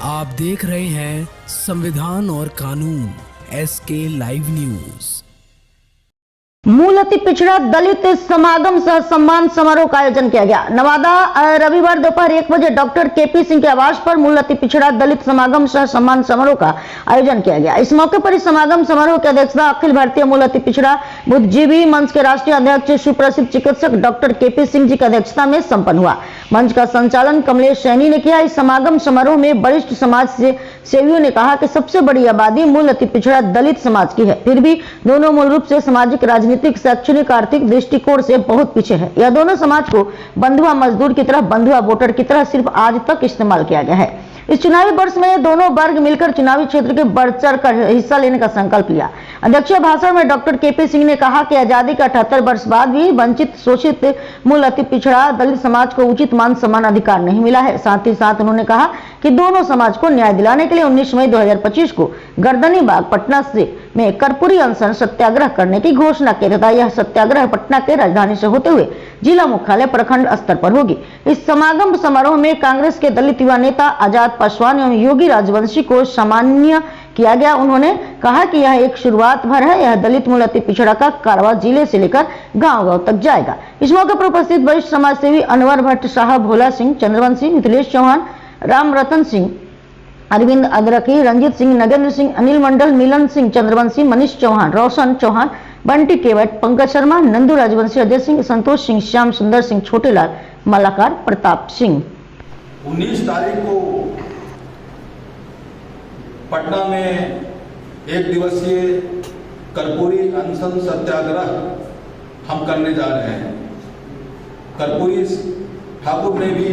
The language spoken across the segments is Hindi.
आप देख रहे हैं संविधान और कानून SK लाइव न्यूज। मूल अति पिछड़ा दलित समागम सह सम्मान समारोह का आयोजन किया गया। नवादा रविवार दोपहर 1 बजे डॉक्टर KP सिंह के आवास पर मूल अति पिछड़ा दलित समागम सह सम्मान समारोह का आयोजन किया गया। इस मौके पर इस समागम समारोह की अध्यक्षता अखिल भारतीय मूल अति पिछड़ा बुद्धिजीवी मंच के राष्ट्रीय अध्यक्ष सुप्रसिद्ध चिकित्सक डॉक्टर KP सिंह जी की अध्यक्षता में संपन्न हुआ। मंच का संचालन कमलेश सैनी ने किया। इस समागम समारोह में वरिष्ठ समाज सेवियों ने कहा कि सबसे बड़ी आबादी मूल अति पिछड़ा दलित समाज की है, फिर भी दोनों मूल रूप से सामाजिक, राजनीतिक, शैक्षणिक, आर्थिक दृष्टिकोण से बहुत पीछे है। यह दोनों समाज को बंधुआ मजदूर की तरह, बंधुआ वोटर की तरह सिर्फ आज तक इस्तेमाल किया गया है। इस चुनावी वर्ष में दोनों वर्ग मिलकर चुनावी क्षेत्र के बढ़ चढ़ कर हिस्सा लेने का संकल्प लिया। अध्यक्षीय भाषण में डॉक्टर KP सिंह ने कहा कि आजादी के 78 वर्ष बाद भी वंचित, शोषित, मूल अति पिछड़ा दलित समाज को उचित मान सम्मान अधिकार नहीं मिला है। साथ ही साथ उन्होंने कहा कि दोनों समाज को न्याय दिलाने के लिए 19 मई 2025 को गर्दनी बाग पटना में कर्पूरी अनशन सत्याग्रह करने की घोषणा की तथा यह सत्याग्रह पटना के राजधानी से होते हुए जिला मुख्यालय प्रखंड स्तर पर होगी। इस समागम समारोह में कांग्रेस के दलित युवा नेता आजाद पासवान एवं योगी राजवंशी को सम्मान्य किया गया। उन्होंने कहा कि यह एक शुरुआत भर है। यह दलित मूल अति पिछड़ा का कारवा जिले से लेकर गांव-गांव तक जाएगा। इस मौके पर उपस्थित वरिष्ठ समाज सेवी अनवर भट्ट साहब, भोला सिंह, चंद्रवंशी, मिथिलेश चौहान, राम रतन सिंह, अरविंद अदरकी, रंजीत सिंह, नगेंद्र सिंह, अनिल मंडल, मिलन सिंह चंद्रवंशी, मनीष चौहान, रोशन चौहान, बंटी केवट, पंकज शर्मा, नंदू राजवंशी, अजय सिंह, संतोष सिंह, श्याम सुंदर सिंह, छोटेलाल, मलाकार, प्रताप सिंह। 19 तारीख को पटना में एक दिवसीय कर्पूरी अनशन सत्याग्रह हम करने जा रहे हैं। कर्पूरी ठाकुर ने भी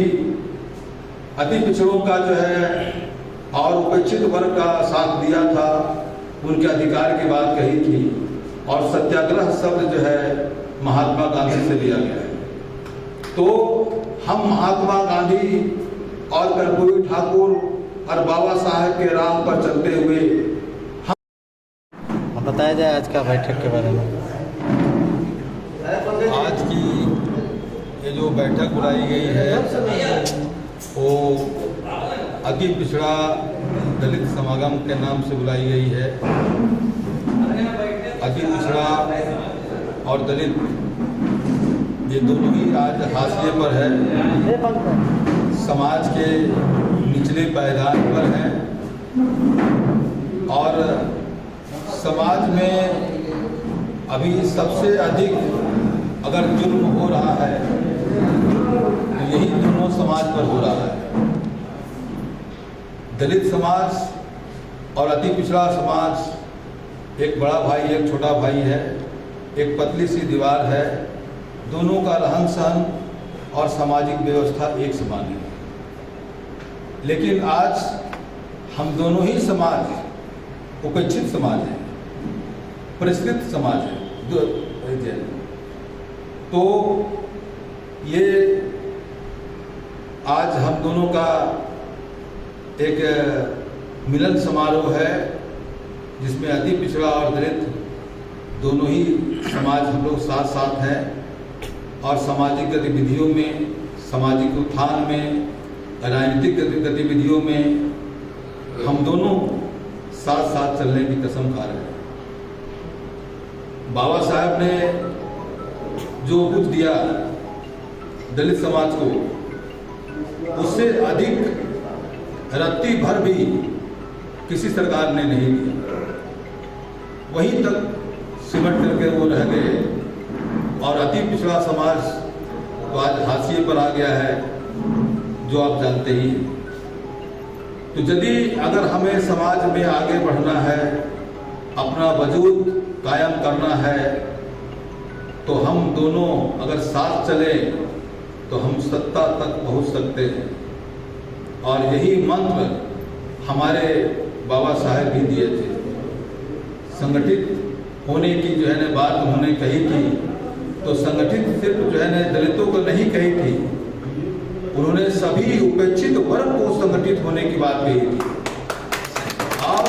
अति पिछड़ों का जो है और उपेक्षित वर्ग का साथ दिया था, उनके अधिकार की बात कही थी और सत्याग्रह शब्द जो है महात्मा गांधी से लिया गया है। तो हम महात्मा गांधी और कर्पूरी ठाकुर और बाबा साहेब के राह पर चलते हुए हम बताया जाए आज का बैठक के बारे में। आज की ये जो बैठक बुलाई गई है वो अति पिछड़ा दलित समागम के नाम से बुलाई गई है। अति पिछड़ा और दलित ये दोनों ही आज हाशिए पर है, समाज के निचले पायदान पर हैं और समाज में अभी सबसे अधिक अगर जुर्म हो रहा है तो यही दोनों समाज पर हो रहा है। दलित समाज और अति पिछड़ा समाज एक बड़ा भाई, एक छोटा भाई है, एक पतली सी दीवार है। दोनों का रहन सहन और सामाजिक व्यवस्था एक समान है। लेकिन आज हम दोनों ही समाज उपेक्षित समाज है, परिष्कृत समाज है। तो ये आज हम दोनों का एक मिलन समारोह है जिसमें अति पिछड़ा और दलित दोनों ही समाज हम लोग साथ साथ हैं और सामाजिक गतिविधियों में, सामाजिक उत्थान में, राजनीतिक गतिविधियों में हम दोनों साथ साथ चलने की कसम खा रहे हैं। बाबा साहब ने जो कुछ दिया दलित समाज को, उससे अधिक रत्ती भर भी किसी सरकार ने नहीं दिया। वहीं तक सिमट करके वो रह गए और अति पिछड़ा समाज तो आज हाशिए पर आ गया है, जो आप जानते ही। तो यदि अगर हमें समाज में आगे बढ़ना है, अपना वजूद कायम करना है, तो हम दोनों अगर साथ चले तो हम सत्ता तक पहुंच सकते हैं। और यही मंत्र हमारे बाबा साहेब भी दिए थे। संगठित होने की जो है ना बात उन्होंने कही थी, तो संगठित सिर्फ जो है ना दलितों को नहीं कही थी, उन्होंने सभी उपेक्षित वर्ग को संगठित होने की बात कही थी। और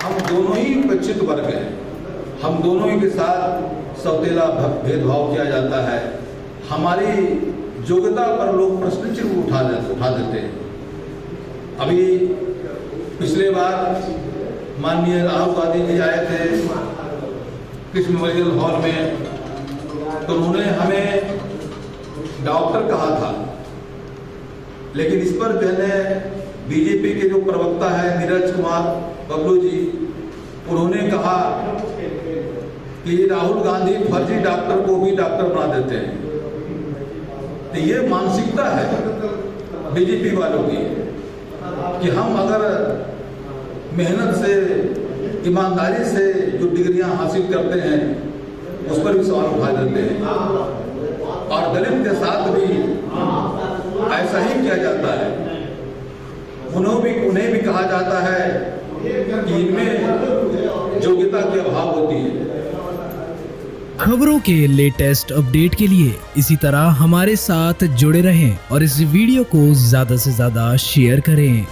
हम दोनों ही उपेक्षित वर्ग हैं, हम दोनों ही के साथ सौतेला भेदभाव किया जाता है। हमारी योग्यता पर लोग प्रश्न चिन्ह उठा देते हैं। अभी पिछले बार माननीय राहुल गांधी जी आए थे कृष्ण मेमोरियल हॉल में, तो उन्होंने हमें डॉक्टर कहा था, लेकिन इस पर पहले बीजेपी के जो प्रवक्ता है नीरज कुमार बबलू जी, उन्होंने कहा कि राहुल गांधी फर्जी डॉक्टर को भी डॉक्टर बना देते हैं। तो ये मानसिकता है बीजेपी वालों की कि हम अगर मेहनत से, ईमानदारी से जो डिग्रियां हासिल करते हैं उस पर भी सवाल उठा देते हैं, और दलित के साथ भी ऐसा ही किया जाता है। उन्हें भी कहा जाता है कि इनमें योग्यता की अभाव होती है। खबरों के लेटेस्ट अपडेट के लिए इसी तरह हमारे साथ जुड़े रहें और इस वीडियो को ज्यादा से ज्यादा शेयर करें।